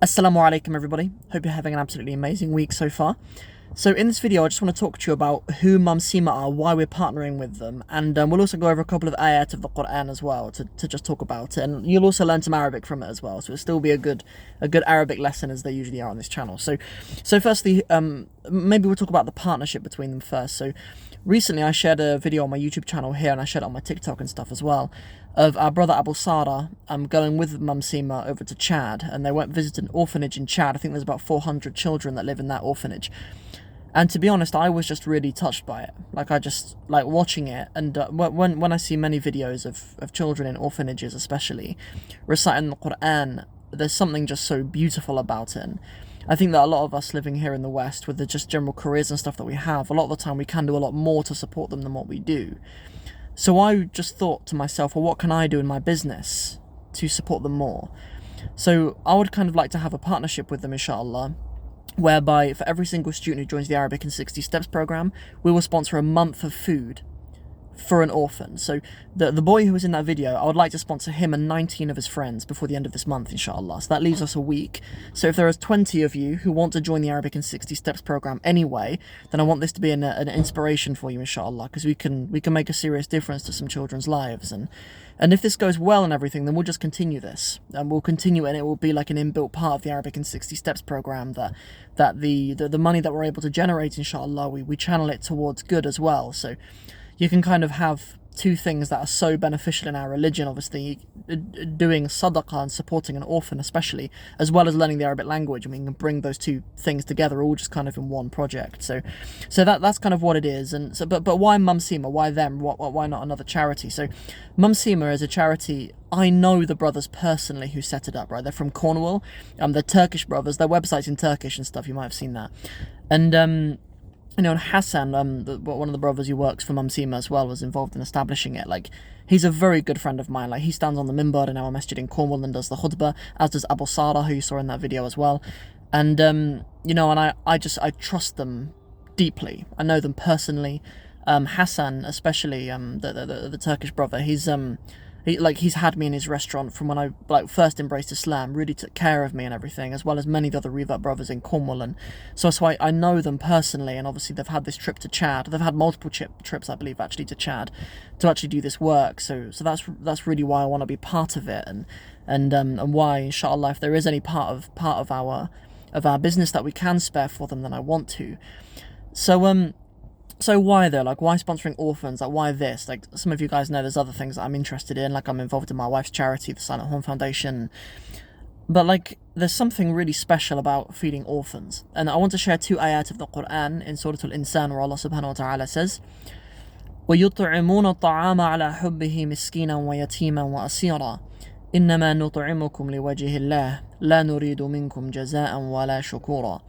Assalamu alaikum everybody, hope you're having an absolutely amazing week so far. So in this video I just want to talk to you about who Mumsima are, why we're partnering with them, and we'll also go over a couple of ayat of the Quran as well to just talk about it, and you'll also learn some Arabic from it as well, so it'll still be a good Arabic lesson as they usually are on this channel. So firstly, maybe we'll talk about the partnership between them first. So recently I shared a video on my YouTube channel here, and I shared it on my TikTok and stuff as well, of our brother Abu Sara going with Mumsima over to Chad, and they went visit an orphanage in Chad. I think there's about 400 children that live in that orphanage. And to be honest, I was just really touched by it. Like, I just like watching it, and when I see many videos of children in orphanages especially reciting the Quran, there's something just so beautiful about it. And I think that a lot of us living here in the West, with the just general careers and stuff that we have, a lot of the time we can do a lot more to support them than what we do. So I just thought to myself, well, what can I do in my business to support them more? So I would kind of like to have a partnership with them, inshallah, whereby for every single student who joins the Arabic in 60 Steps program, we will sponsor a month of food for an orphan. So the boy who was in that video, I would like to sponsor him and 19 of his friends before the end of this month, inshallah. So that leaves us a week. So if there is 20 of you who want to join the Arabic in 60 Steps program anyway, then I want this to be an inspiration for you, inshallah, because we can make a serious difference to some children's lives. And if this goes well and everything, then we'll just continue this, and we'll continue, and it will be like an inbuilt part of the Arabic in 60 Steps program, that the money that we're able to generate, inshallah, we channel it towards good as well. So you can kind of have two things that are so beneficial in our religion, obviously, doing sadaqah and supporting an orphan especially, as well as learning the Arabic language. I mean, you can bring those two things together all just kind of in one project. So that's kind of what it is. And so, but why Mumsima? Why them? Why not another charity? So Mumsima is a charity. I know the brothers personally who set it up, right? They're from Cornwall. They're Turkish brothers. Their website's in Turkish and stuff. You might have seen that. And you know, and Hassan, one of the brothers who works for Mumsima as well, was involved in establishing it. Like, he's a very good friend of mine. Like, he stands on the minbar in our masjid in Cornwall and does the khutbah, as does Abu Sara, who you saw in that video as well. And, you know, and I trust them deeply. I know them personally. Hassan, especially, the Turkish brother, he's had me in his restaurant from when I first embraced Islam, really took care of me and everything, as well as many of the other Revert brothers in Cornwall. And so I know them personally, and obviously they've had this trip to Chad. They've had multiple trips, I believe, actually to Chad to actually do this work. So that's really why I want to be part of it, and why, inshallah, if there is any part of our business that we can spare for them, then I want to. So why though? Like, why sponsoring orphans? Like, why this? Like, some of you guys know there's other things that I'm interested in. Like, I'm involved in my wife's charity, the Silent Horn Foundation. But like, there's something really special about feeding orphans. And I want to share two ayat of the Quran in Surah Al-Insan, where Allah subhanahu wa ta'ala says, وَيُطْعِمُونَ الطَّعَامَ عَلَى حُبِّهِ مِسْكِينًا وَيَتِيمًا وَأَسِيرًا إِنَّمَا نُطْعِمُكُمْ لِوَجْهِ اللَّهِ لَا نُرِيدُ مِنكُمْ جَزَاءً وَلَا شُكُورًا.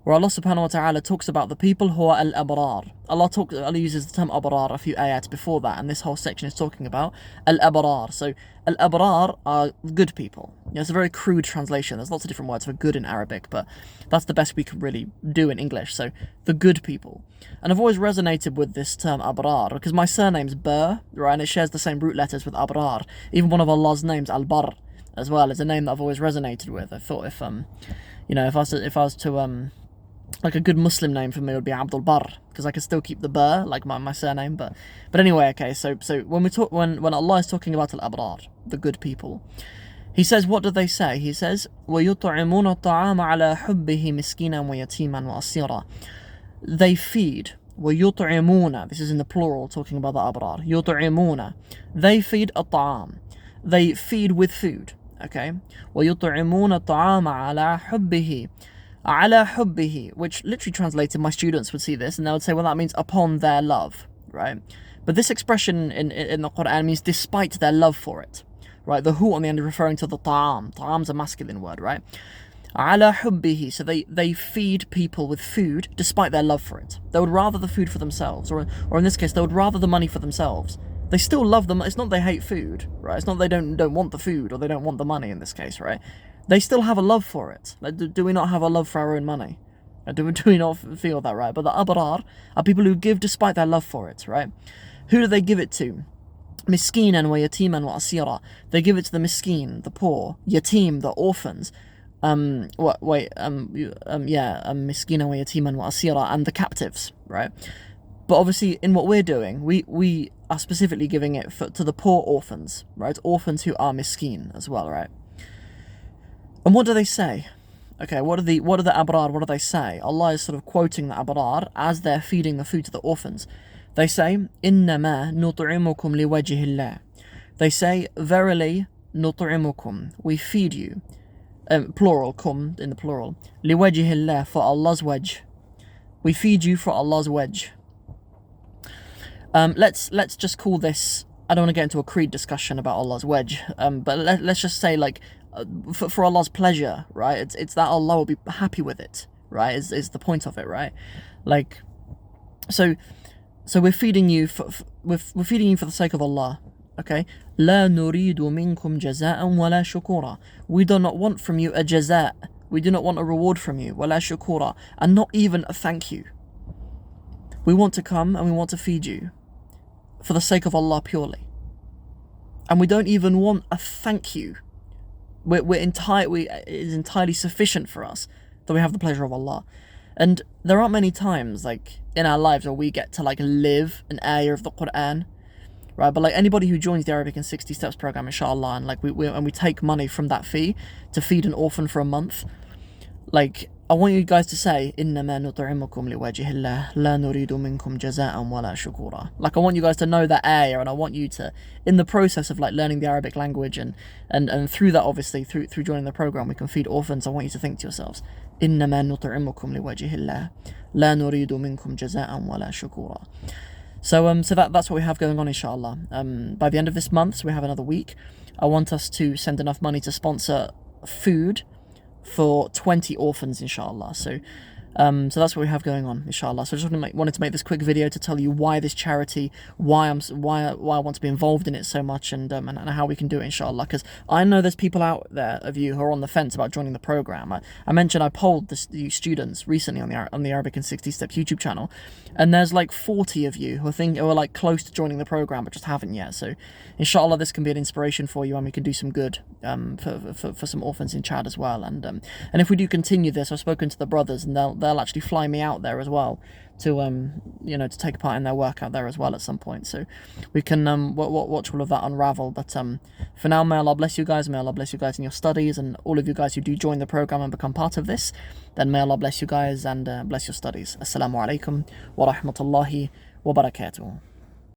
Where Allah subhanahu wa ta'ala talks about the people who are al-abrar. Allah uses the term abrar a few ayats before that, and this whole section is talking about al-abrar. So al-abrar are good people. You know, it's a very crude translation. There's lots of different words for good in Arabic, but that's the best we can really do in English. So the good people. And I've always resonated with this term abrar, because my surname's Burr, right, and it shares the same root letters with abrar. Even one of Allah's names, al-Barr, as well, is a name that I've always resonated with. I thought if I was to like, a good Muslim name for me would be Abdul Barr, because I could still keep the Burr, like my surname. But anyway, okay. So when Allah is talking about al-abrar, the good people, He says, what do they say? He says, وَيُطْعِمُونَ الطَّعَامَ عَلَى حُبِّهِ مِسْكِينًا وَيَتِيمًا وَأَسِيرًا. They feed. وَيُطْعِمُونَ. This is in the plural, talking about the abrar. يُطْعِمُونَ. They feed الطعام. They feed with food. Okay. وَيُطْعِمُونَ الطَّعَامَ عَلَى حُبِّهِ. عَلَى حُبِّهِ, which literally translated, my students would see this and they would say, well, that means upon their love, right? But this expression in the Quran means despite their love for it, right? The hu on the end is referring to the ta'am. Ta'am's a masculine word, right? عَلَى حُبِّهِ. So they feed people with food despite their love for it. They would rather the food for themselves, or in this case, they would rather the money for themselves. They still love them. It's not they hate food, right? It's not they don't want the food, or they don't want the money in this case, right? They still have a love for it. Like, do we not have a love for our own money? Do we not feel that, right? But the abrar are people who give despite their love for it, right? Who do they give it to? Miskinan wa yatiman wa asira. They give it to the miskin, the poor, yatim, the orphans, miskina wa yatiman wa asira, and the captives, right? But obviously, in what we're doing, we are specifically giving it to the poor orphans, right? Orphans who are miskin as well, right? And what do they say? Okay, what are the abrar? What do they say? Allah is sort of quoting the abrar as they're feeding the food to the orphans. They say, "Innama nut'imukum liwajhillah." They say, "Verily, nut'imukum, we feed you." Plural, kum in the plural. Liwajhillah, for Allah's wajh. We feed you for Allah's wajh. Let's just call this. I don't want to get into a creed discussion about Allah's wajh, but let's just say like. For Allah's pleasure, right? It's that Allah will be happy with it, right? Is the point of it, right? Like, so we're feeding you we're feeding you for the sake of Allah, okay? لا نريد منكم جزاء ولا شكورا. We do not want from you a jaza. We do not want a reward from you, ولا شكورا, and not even a thank you. We want to come and we want to feed you for the sake of Allah purely, and we don't even want a thank you. It is entirely sufficient for us that we have the pleasure of Allah. And there aren't many times like in our lives where we get to like live an ayah of the Quran, right? But like anybody who joins the Arabic in 60 Steps program, inshallah, and like we take money from that fee to feed an orphan for a month, like I want you guys to say, إِنَّمَا نُطْعِمُكُمْ لِوَجْهِ اللَّهِ لَا نُرِيدُ مِنْكُمْ جَزَاءً وَلَا شُكُورًا. Like I want you guys to know that ayah, and I want you to, in the process of like learning the Arabic language and through that, obviously through joining the program, we can feed orphans. I want you to think to yourselves, إِنَّمَا نُطْعِمُكُمْ لِوَجْهِ اللَّهِ لَا نُرِيدُ مِنْكُمْ جَزَاءً وَلَا شُكُورًا. So that's what we have going on, inshallah. By the end of this month, so we have another week, I want us to send enough money to sponsor food for 20 orphans, inshallah. So that's what we have going on, inshallah. So I just wanted to make this quick video to tell you why this charity, why I want to be involved in it so much, and how we can do it, inshallah. Because I know there's people out there of you who are on the fence about joining the program. I mentioned I polled the students recently on the Arabic in 60 Steps YouTube channel, and there's like 40 of you who are like close to joining the program but just haven't yet. So inshallah, this can be an inspiration for you, and we can do some good for some orphans in Chad as well. And if we do continue this, I've spoken to the brothers, and they'll actually fly me out there as well to to take part in their work out there as well at some point. So we can watch all of that unravel. But for now, may Allah bless you guys. May Allah bless you guys in your studies, and all of you guys who do join the program and become part of this, then may Allah bless you guys and bless your studies. Assalamu alaikum wa rahmatullahi wa barakatuh.